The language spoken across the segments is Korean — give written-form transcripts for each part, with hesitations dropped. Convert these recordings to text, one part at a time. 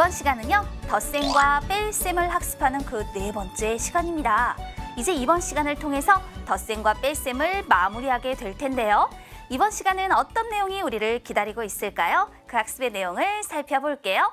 이번 시간은요, 덧셈과 뺄셈을 학습하는 그 네 번째 시간입니다. 이제 이번 시간을 통해서 덧셈과 뺄셈을 마무리하게 될 텐데요. 이번 시간은 어떤 내용이 우리를 기다리고 있을까요? 그 학습의 내용을 살펴볼게요.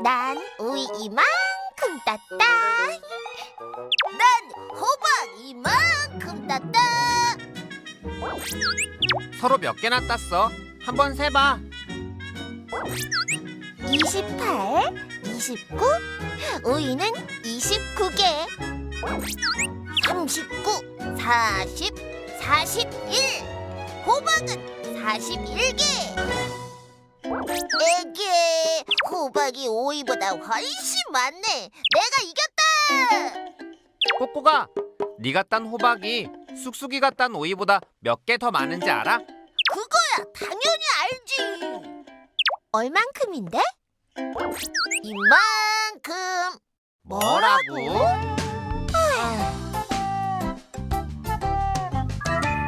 난 우이 이만큼 땄다. 난 호박 이만큼 땄다. 서로 몇 개나 땄어? 한번 세봐. 28, 29, 우이는 29개. 39, 40, 41. 호박은 41개. 에게, 호박이 오이보다 훨씬 많네. 내가 이겼다. 꼬꼬가, 네가 딴 호박이 쑥쑥이가 딴 오이보다 몇 개 더 많은지 알아? 그거야 당연히 알지. 얼만큼인데? 이만큼. 뭐라고?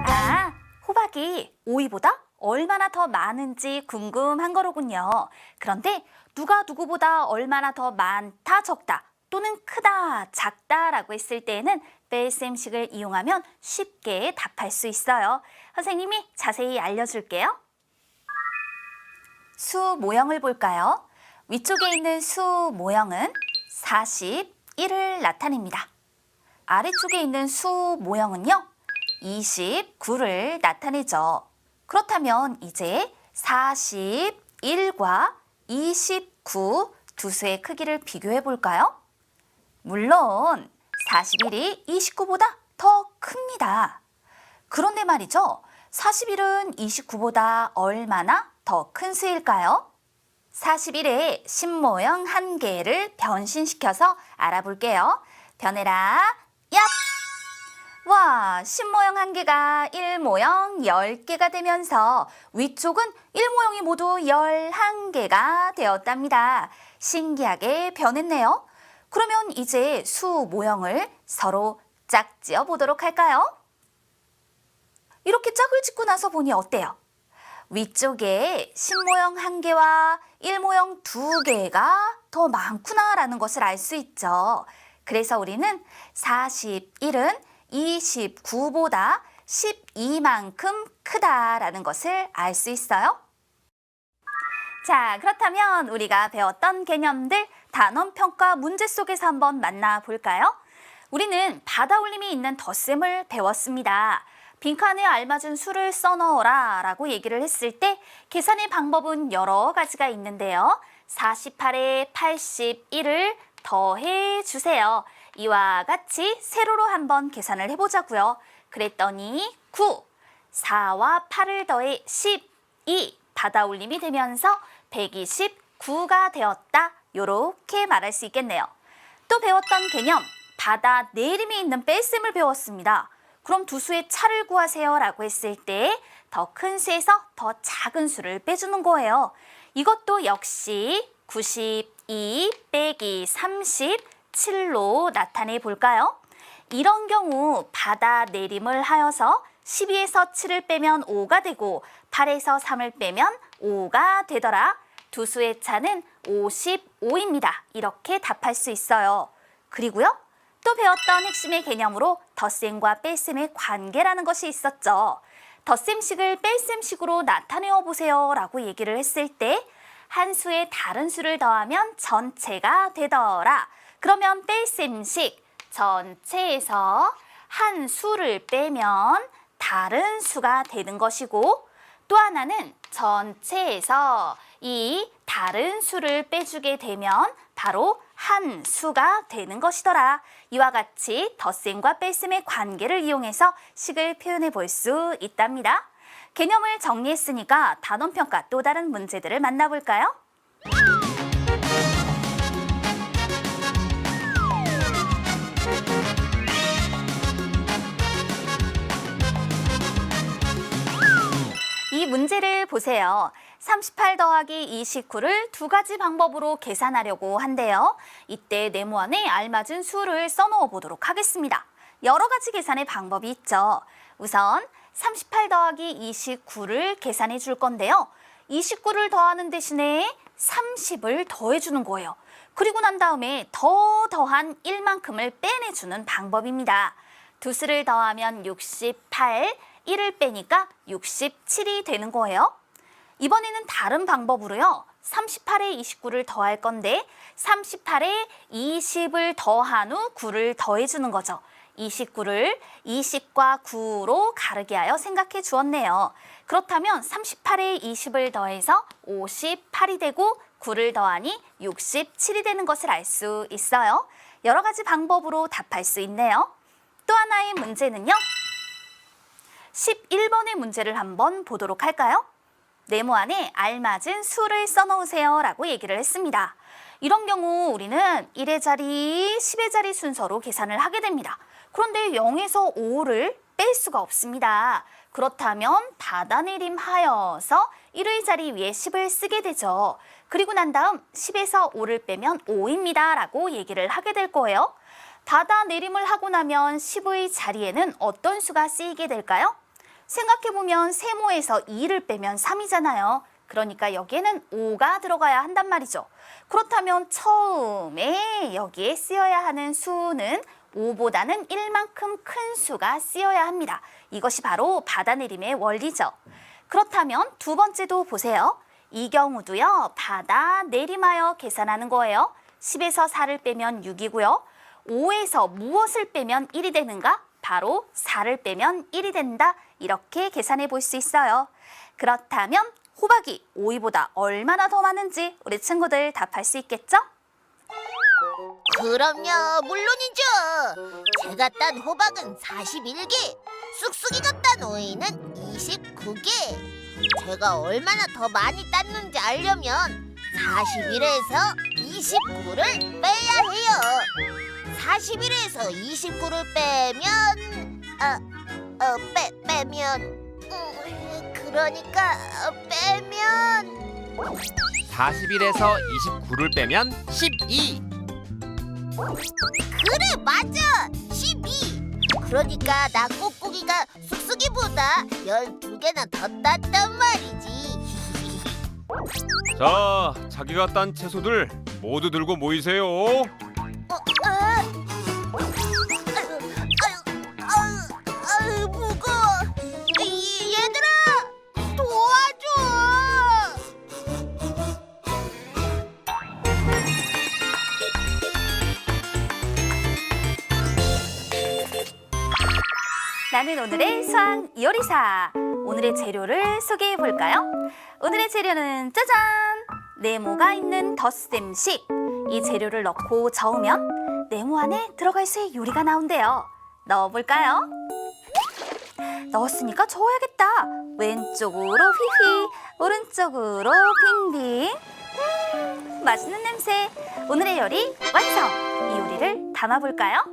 아, 호박이 오이보다 얼마나 더 많은지 궁금한 거로군요. 그런데 누가 누구보다 얼마나 더 많다, 적다 또는 크다, 작다라고 했을 때에는 뺄셈식을 이용하면 쉽게 답할 수 있어요. 선생님이 자세히 알려줄게요. 수 모형을 볼까요? 위쪽에 있는 수 모형은 41을 나타냅니다. 아래쪽에 있는 수 모형은요, 29를 나타내죠. 그렇다면 이제 41과 29 두 수의 크기를 비교해 볼까요? 물론 41이 29보다 더 큽니다. 그런데 말이죠, 41은 29보다 얼마나 더 큰 수일까요? 41의 신모형 한 개를 변신시켜서 알아볼게요. 변해라, 얍! 와, 신모형 한 개가 1모형 10개가 되면서 위쪽은 1모형이 모두 11개가 되었답니다. 신기하게 변했네요. 그러면 이제 수 모형을 서로 짝지어 보도록 할까요? 이렇게 짝을 짓고 나서 보니 어때요? 위쪽에 신모형 한 개와 1모형 2개가 더 많구나라는 것을 알 수 있죠. 그래서 우리는 41은 29보다 12만큼 크다라는 것을 알 수 있어요. 자, 그렇다면 우리가 배웠던 개념들 단원평가 문제 속에서 한번 만나볼까요? 우리는 받아올림이 있는 덧셈을 배웠습니다. 빈칸에 알맞은 수를 써넣어라 라고 얘기를 했을 때 계산의 방법은 여러 가지가 있는데요. 48에 81을 더해 주세요. 이와 같이 세로로 한번 계산을 해보자고요. 그랬더니 9, 4와 8을 더해 12, 받아올림이 되면서 129가 되었다. 요렇게 말할 수 있겠네요. 또 배웠던 개념, 받아내림이 있는 뺄셈을 배웠습니다. 그럼 두 수의 차를 구하세요 라고 했을 때 더 큰 수에서 더 작은 수를 빼주는 거예요. 이것도 역시 92 빼기 37로 나타내 볼까요? 이런 경우 받아내림을 하여서 12에서 7을 빼면 5가 되고 8에서 3을 빼면 5가 되더라. 두 수의 차는 55입니다. 이렇게 답할 수 있어요. 그리고요, 또 배웠던 핵심의 개념으로 덧셈과 뺄셈의 관계라는 것이 있었죠. 덧셈식을 뺄셈식으로 나타내어 보세요 라고 얘기를 했을 때 한 수에 다른 수를 더하면 전체가 되더라. 그러면 뺄셈식, 전체에서 한 수를 빼면 다른 수가 되는 것이고, 또 하나는 전체에서 이 다른 수를 빼주게 되면 바로 한 수가 되는 것이더라. 이와 같이 덧셈과 뺄셈의 관계를 이용해서 식을 표현해 볼 수 있답니다. 개념을 정리했으니까 단원평가 또 다른 문제들을 만나볼까요? 이 문제를 보세요. 38 더하기 29를 두 가지 방법으로 계산하려고 한대요. 이때 네모안에 알맞은 수를 써놓아 보도록 하겠습니다. 여러 가지 계산의 방법이 있죠. 우선 38 더하기 29를 계산해 줄 건데요. 29를 더하는 대신에 30을 더해주는 거예요. 그리고 난 다음에 더한 1만큼을 빼내주는 방법입니다. 두 수를 더하면 68, 1을 빼니까 67이 되는 거예요. 이번에는 다른 방법으로요. 38에 29를 더할 건데 38에 20을 더한 후 9를 더해주는 거죠. 29를 20과 9로 가르게 하여 생각해 주었네요. 그렇다면 38에 20을 더해서 58이 되고 9를 더하니 67이 되는 것을 알 수 있어요. 여러 가지 방법으로 답할 수 있네요. 또 하나의 문제는요. 11번의 문제를 한번 보도록 할까요? 네모안에 알맞은 수를 써놓으세요 라고 얘기를 했습니다. 이런 경우 우리는 1의 자리, 10의 자리 순서로 계산을 하게 됩니다. 그런데 0에서 5를 뺄 수가 없습니다. 그렇다면 받아내림하여서 1의 자리 위에 10을 쓰게 되죠. 그리고 난 다음 10에서 5를 빼면 5입니다 라고 얘기를 하게 될 거예요. 받아내림을 하고 나면 10의 자리에는 어떤 수가 쓰이게 될까요? 생각해보면 세모에서 2를 빼면 3이잖아요. 그러니까 여기에는 5가 들어가야 한단 말이죠. 그렇다면 처음에 여기에 쓰여야 하는 수는 5보다는 1만큼 큰 수가 쓰여야 합니다. 이것이 바로 받아내림의 원리죠. 그렇다면 두 번째도 보세요. 이 경우도요. 받아내림하여 계산하는 거예요. 10에서 4를 빼면 6이고요. 5에서 무엇을 빼면 1이 되는가? 바로 4를 빼면 1이 된다. 이렇게 계산해 볼 수 있어요. 그렇다면 호박이 5위보다 얼마나 더 많은지 우리 친구들 답할 수 있겠죠? 그럼요, 물론이죠. 제가 딴 호박은 41개, 쑥쑥이가 딴 오이는 29개. 제가 얼마나 더 많이 땄는지 알려면 41에서 29를 빼야 해요. 41에서 29를 빼면 빼면 41에서 29를 빼면 12. 그래, 맞아, 12. 그러니까 나 꾹꾹이가 쑥쑥이보다 12개나 더 땄단 말이지. 자, 자기가 딴 채소들 모두 들고 모이세요. 아유, 무거워. 얘들아, 도와줘. 나는 오늘의 수학 요리사. 오늘의 재료를 소개해 볼까요? 오늘의 재료는 짜잔! 네모가 있는 덧셈식. 이 재료를 넣고 저으면 네모 안에 들어갈 수의 요리가 나온대요. 넣어볼까요? 넣었으니까 저어야겠다. 왼쪽으로 휘휘, 오른쪽으로 빙빙. 맛있는 냄새. 오늘의 요리 완성! 이 요리를 담아볼까요?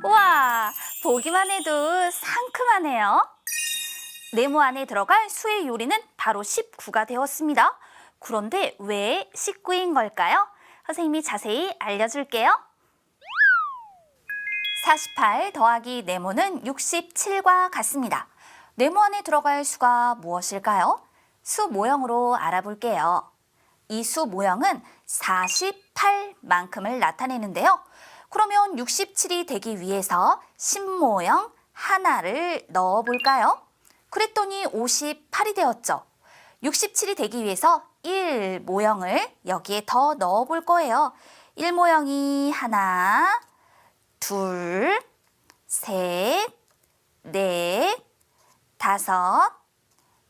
우와, 보기만 해도 상큼하네요. 네모 안에 들어갈 수의 요리는 바로 19가 되었습니다. 그런데 왜 19인 걸까요? 선생님이 자세히 알려줄게요. 48 더하기 네모는 67과 같습니다. 네모 안에 들어갈 수가 무엇일까요? 수 모형으로 알아볼게요. 이 수 모형은 48만큼을 나타내는데요. 그러면 67이 되기 위해서 신모형 하나를 넣어볼까요? 그랬더니 58이 되었죠. 67이 되기 위해서 1 모형을 여기에 더 넣어볼 거예요. 1 모형이 하나, 둘, 셋, 넷, 다섯,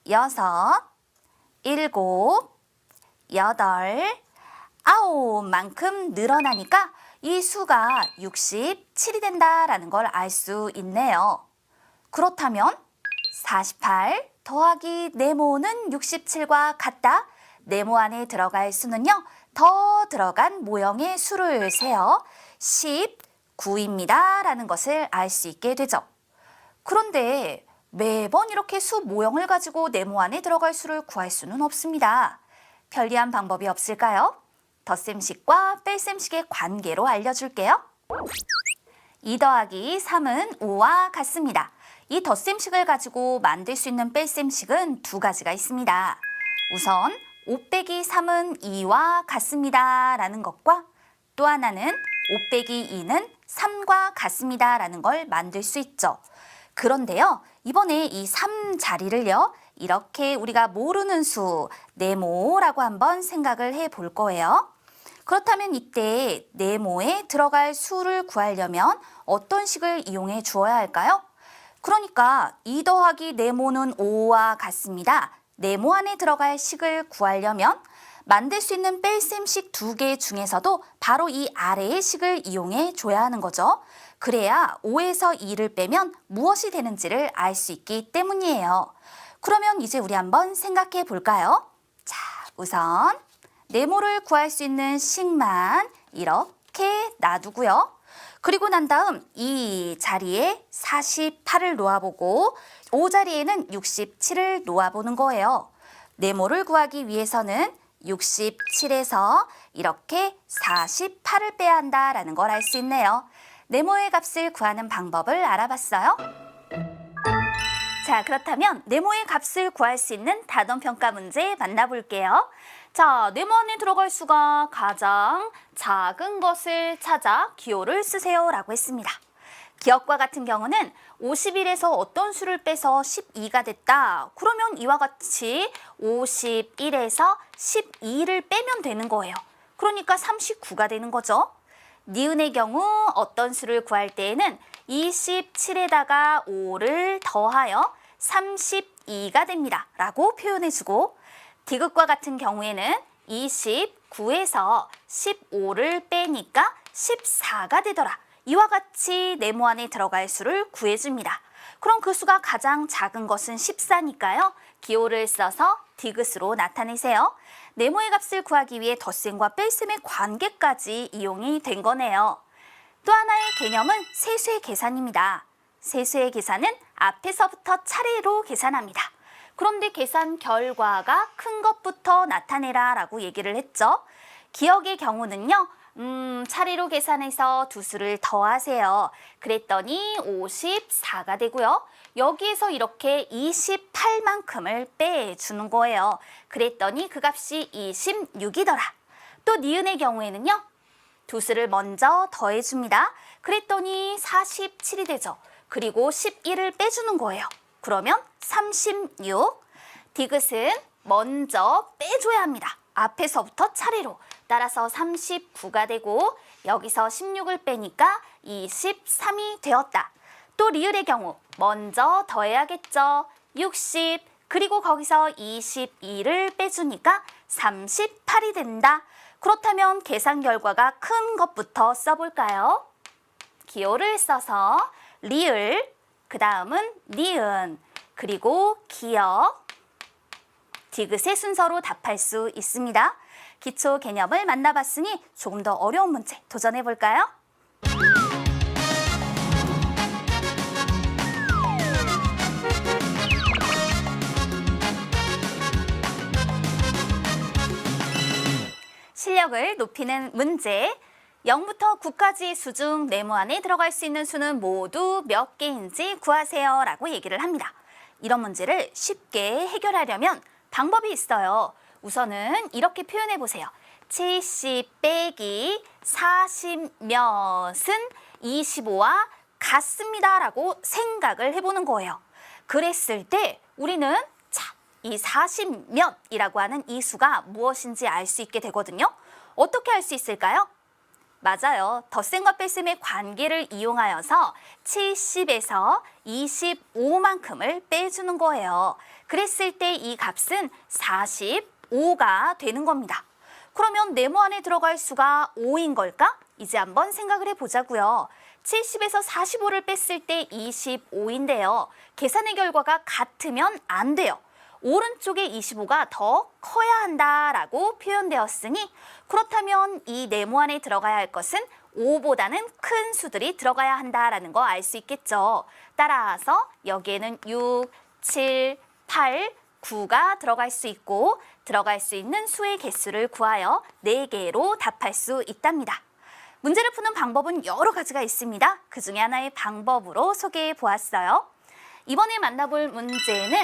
여섯, 일곱, 여덟, 아홉만큼 늘어나니까 이 수가 67이 된다라는 걸 알 수 있네요. 그렇다면 48 더하기 네모는 67과 같다. 네모 안에 들어갈 수는요. 더 들어간 모형의 수를 세어 19입니다 라는 것을 알 수 있게 되죠. 그런데 매번 이렇게 수 모형을 가지고 네모 안에 들어갈 수를 구할 수는 없습니다. 편리한 방법이 없을까요? 덧셈식과 뺄셈식의 관계로 알려줄게요. 2 더하기 3은 5와 같습니다. 이 덧셈식을 가지고 만들 수 있는 뺄셈식은 두 가지가 있습니다. 우선 5 빼기 3은 2와 같습니다 라는 것과 또 하나는 5 빼기 2는 3과 같습니다 라는 걸 만들 수 있죠. 그런데요, 이번에 이 3 자리를요, 이렇게 우리가 모르는 수, 네모라고 한번 생각을 해 볼 거예요. 그렇다면 이때 네모에 들어갈 수를 구하려면 어떤 식을 이용해 주어야 할까요? 그러니까 2 더하기 네모는 5와 같습니다. 네모 안에 들어갈 식을 구하려면 만들 수 있는 뺄셈식 2개 중에서도 바로 이 아래의 식을 이용해 줘야 하는 거죠. 그래야 5에서 2를 빼면 무엇이 되는지를 알 수 있기 때문이에요. 그러면 이제 우리 한번 생각해 볼까요? 자, 우선 네모를 구할 수 있는 식만 이렇게 놔두고요. 그리고 난 다음 이 자리에 48을 놓아보고 5 자리에는 67을 놓아보는 거예요. 네모를 구하기 위해서는 67에서 이렇게 48을 빼야 한다라는 걸 알 수 있네요. 네모의 값을 구하는 방법을 알아봤어요. 자, 그렇다면 네모의 값을 구할 수 있는 다던평가 문제 만나볼게요. 자, 네모 안에 들어갈 수가 가장 작은 것을 찾아 기호를 쓰세요 라고 했습니다. 기억과 같은 경우는 51에서 어떤 수를 빼서 12가 됐다. 그러면 이와 같이 51에서 12를 빼면 되는 거예요. 그러니까 39가 되는 거죠. 니은의 경우 어떤 수를 구할 때에는 27에다가 5를 더하여 32가 됩니다 라고 표현해주고, 디귿과 같은 경우에는 29에서 15를 빼니까 14가 되더라. 이와 같이 네모 안에 들어갈 수를 구해줍니다. 그럼 그 수가 가장 작은 것은 14니까요. 기호를 써서 디귿으로 나타내세요. 네모의 값을 구하기 위해 덧셈과 뺄셈의 관계까지 이용이 된 거네요. 또 하나의 개념은 세수의 계산입니다. 세수의 계산은 앞에서부터 차례로 계산합니다. 그런데 계산 결과가 큰 것부터 나타내라 라고 얘기를 했죠. 기억의 경우는요, 차례로 계산해서 두 수를 더하세요. 그랬더니 54가 되고요. 여기에서 이렇게 28만큼을 빼주는 거예요. 그랬더니 그 값이 26이더라. 또 니은의 경우에는요, 두 수를 먼저 더해줍니다. 그랬더니 47이 되죠. 그리고 11을 빼주는 거예요. 그러면 36. 디귿은 먼저 빼줘야 합니다. 앞에서부터 차례로. 따라서 39가 되고 여기서 16을 빼니까 23이 되었다. 또 리을의 경우 먼저 더해야겠죠. 60. 그리고 거기서 22를 빼주니까 38이 된다. 그렇다면 계산 결과가 큰 것부터 써볼까요? 기호를 써서 리을, 그 다음은 니은, 그리고 기억, 디귿의 순서로 답할 수 있습니다. 기초 개념을 만나봤으니 조금 더 어려운 문제 도전해볼까요? 실력을 높이는 문제. 0부터 9까지 수 중 네모 안에 들어갈 수 있는 수는 모두 몇 개인지 구하세요 라고 얘기를 합니다. 이런 문제를 쉽게 해결하려면 방법이 있어요. 우선은 이렇게 표현해 보세요. 70 빼기 40 몇은 25와 같습니다 라고 생각을 해보는 거예요. 그랬을 때 우리는 이 40 몇이라고 하는 이 수가 무엇인지 알 수 있게 되거든요. 어떻게 알 수 있을까요? 맞아요. 덧셈과 뺄셈의 관계를 이용하여서 70에서 25만큼을 빼주는 거예요. 그랬을 때 이 값은 45가 되는 겁니다. 그러면 네모 안에 들어갈 수가 5인 걸까? 이제 한번 생각을 해보자고요. 70에서 45를 뺐을 때 25인데요. 계산의 결과가 같으면 안 돼요. 오른쪽에 25가 더 커야 한다라고 표현되었으니 그렇다면 이 네모 안에 들어가야 할 것은 5보다는 큰 수들이 들어가야 한다라는 거 알 수 있겠죠. 따라서 여기에는 6, 7, 8, 9가 들어갈 수 있고 들어갈 수 있는 수의 개수를 구하여 4개로 답할 수 있답니다. 문제를 푸는 방법은 여러 가지가 있습니다. 그 중에 하나의 방법으로 소개해 보았어요. 이번에 만나볼 문제는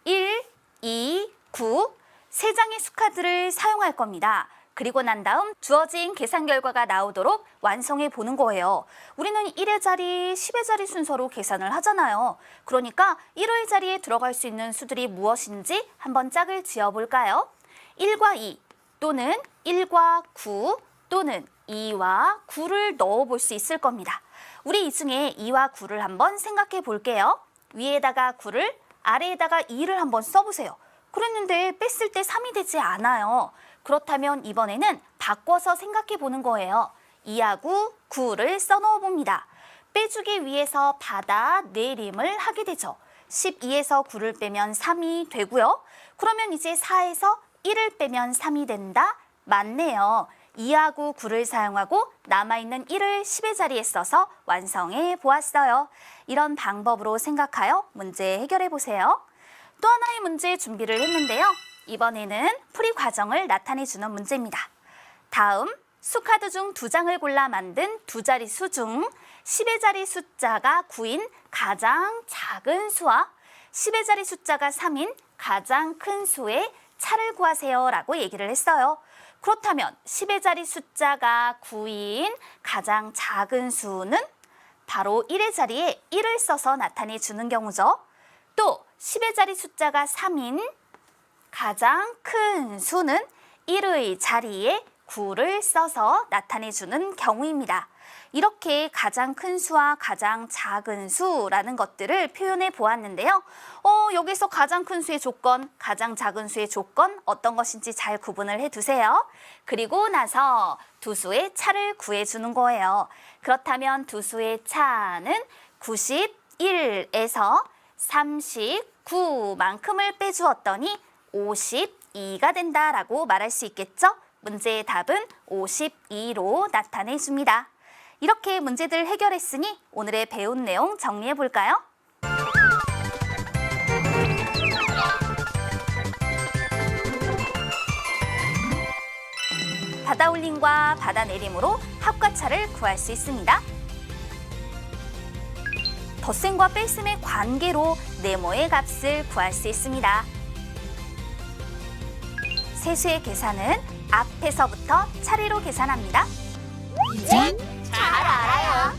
1, 2, 9, 3장의 수카드를 사용할 겁니다. 그리고 난 다음 주어진 계산 결과가 나오도록 완성해 보는 거예요. 우리는 1의 자리, 10의 자리 순서로 계산을 하잖아요. 그러니까 1의 자리에 들어갈 수 있는 수들이 무엇인지 한번 짝을 지어볼까요? 1과 2 또는 1과 9 또는 2와 9를 넣어볼 수 있을 겁니다. 우리 이 중에 2와 9를 한번 생각해 볼게요. 위에다가 9를, 아래에다가 2를 한번 써보세요. 그랬는데 뺐을 때 3이 되지 않아요. 그렇다면 이번에는 바꿔서 생각해 보는 거예요. 2하고 9를 써넣어 봅니다. 빼주기 위해서 받아내림을 하게 되죠. 12에서 9를 빼면 3이 되고요. 그러면 이제 4에서 1을 빼면 3이 된다? 맞네요. 2하고 9를 사용하고 남아있는 1을 10의 자리에 써서 완성해 보았어요. 이런 방법으로 생각하여 문제 해결해 보세요. 또 하나의 문제 준비를 했는데요. 이번에는 풀이 과정을 나타내 주는 문제입니다. 다음 수카드 중 2장을 골라 만든 두 자릿수 중 10의 자리 숫자가 9인 가장 작은 수와 10의 자리 숫자가 3인 가장 큰 수의 차를 구하세요 라고 얘기를 했어요. 그렇다면 10의 자리 숫자가 9인 가장 작은 수는 바로 1의 자리에 1을 써서 나타내 주는 경우죠. 또 10의 자리 숫자가 3인 가장 큰 수는 1의 자리에 9를 써서 나타내 주는 경우입니다. 이렇게 가장 큰 수와 가장 작은 수라는 것들을 표현해 보았는데요. 여기서 가장 큰 수의 조건, 가장 작은 수의 조건 어떤 것인지 잘 구분을 해두세요. 그리고 나서 두 수의 차를 구해주는 거예요. 그렇다면 두 수의 차는 91에서 39만큼을 빼주었더니 52가 된다라고 말할 수 있겠죠? 문제의 답은 52로 나타내 줍니다. 이렇게 문제들 해결했으니 오늘의 배운 내용 정리해 볼까요? 받아올림과 받아내림으로 합과 차를 구할 수 있습니다. 덧셈과 뺄셈의 관계로 네모의 값을 구할 수 있습니다. 세수의 계산은 앞에서부터 차례로 계산합니다. 이젠 잘 알아요.